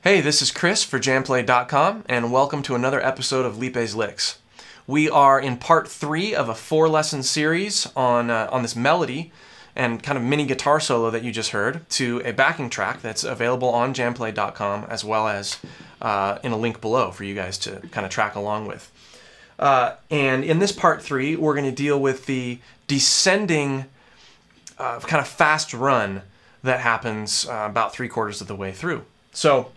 Hey, this is Chris for jamplay.com, and welcome to another episode of Lipe's Licks. We are in part 3 of a 4-lesson series on this melody and kind of mini guitar solo that you just heard to a backing track that's available on jamplay.com as well as in a link below for you guys to kind of track along with. And in this part 3, we're going to deal with the descending kind of fast run that happens about 3/4 of the way through. So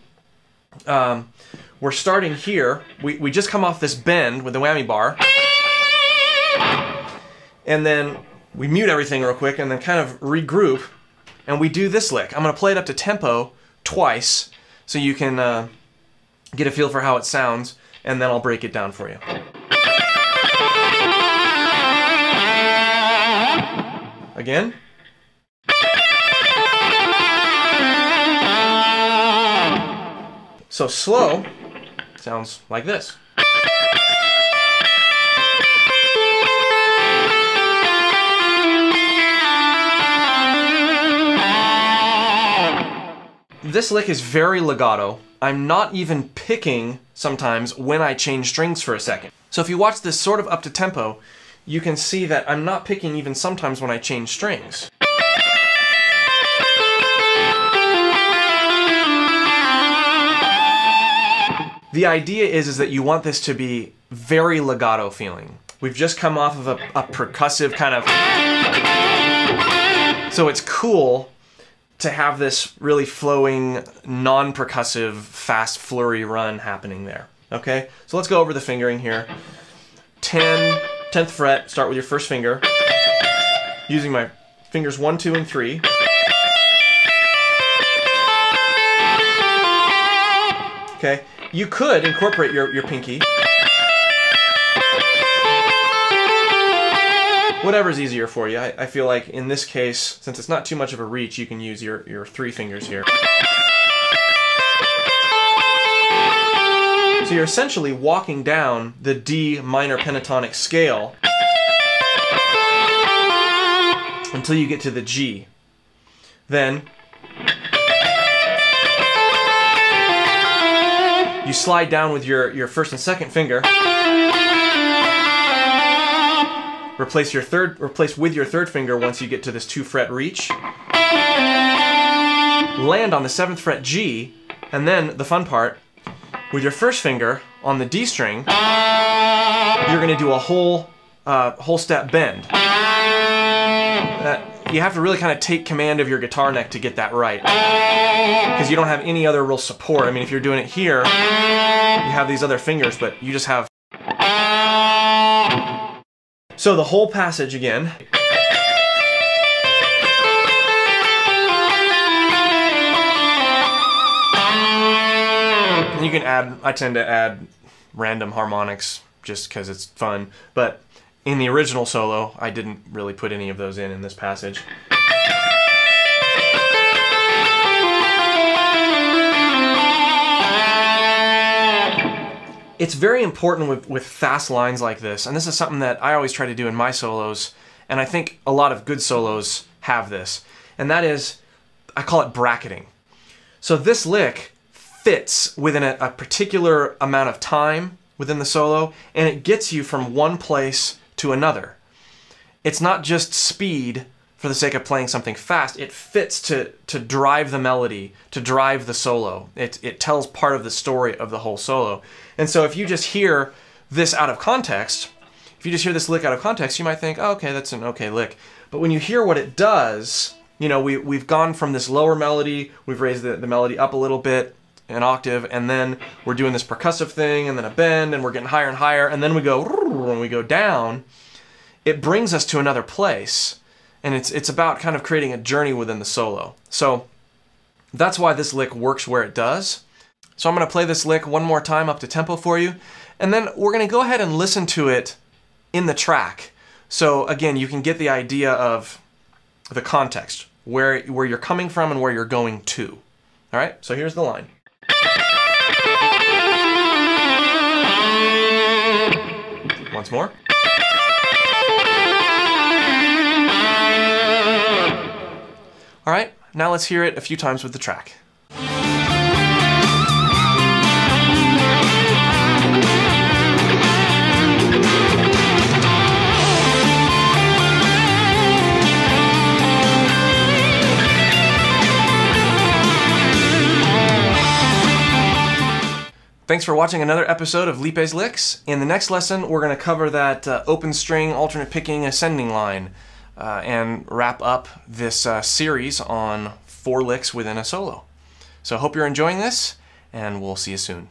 we're starting here. We just come off this bend with the whammy bar, and then we mute everything real quick and then kind of regroup, and we do this lick. I'm going to play it up to tempo twice so you can get a feel for how it sounds, and then I'll break it down for you. Again. So slow sounds like this. This lick is very legato. I'm not even picking sometimes when I change strings for a second. So if you watch this sort of up to tempo, you can see that I'm not picking even sometimes when I change strings. The idea is that you want this to be very legato feeling. We've just come off of a percussive kind of... So it's cool to have this really flowing, non-percussive, fast flurry run happening there. Okay? So let's go over the fingering here. 10th fret, start with your first finger. Using my fingers 1, 2, and 3. Okay? You could incorporate your pinky. Whatever's easier for you. I feel like in this case, since it's not too much of a reach, you can use your 3 fingers here. So you're essentially walking down the D minor pentatonic scale until you get to the G. Then you slide down with your first and second finger. Replace with your third finger once you get to this 2-fret reach. Land on the 7th fret G, and then the fun part, with your first finger on the D string, you're going to do a whole step bend. You have to really kind of take command of your guitar neck to get that right, because you don't have any other real support. I mean, if you're doing it here, you have these other fingers, but you just have... So the whole passage again. And you can add, I tend to add random harmonics just because it's fun, but in the original solo, I didn't really put any of those in this passage. It's very important with fast lines like this, and this is something that I always try to do in my solos, and I think a lot of good solos have this, and that is, I call it bracketing. So this lick fits within a particular amount of time within the solo, and it gets you from one place to another. It's not just speed for the sake of playing something fast. It fits to drive the melody, to drive the solo. It tells part of the story of the whole solo. And so if you just hear this out of context, if you just hear this lick out of context, you might think, oh, okay, that's an okay lick. But when you hear what it does, you know, we've gone from this lower melody, we've raised the melody up a little bit, an octave, and then we're doing this percussive thing, and then a bend, and we're getting higher and higher, and then we go, when we go down, it brings us to another place. And it's about kind of creating a journey within the solo. So that's why this lick works where it does. So I'm going to play this lick one more time up to tempo for you, and then we're going to go ahead and listen to it in the track. So again, you can get the idea of the context, where you're coming from and where you're going to. All right, so here's the line. Once more. All right, now let's hear it a few times with the track. Thanks for watching another episode of Lipe's Licks. In the next lesson, we're going to cover that open string, alternate picking, ascending line, and wrap up this series on 4 licks within a solo. So I hope you're enjoying this, and we'll see you soon.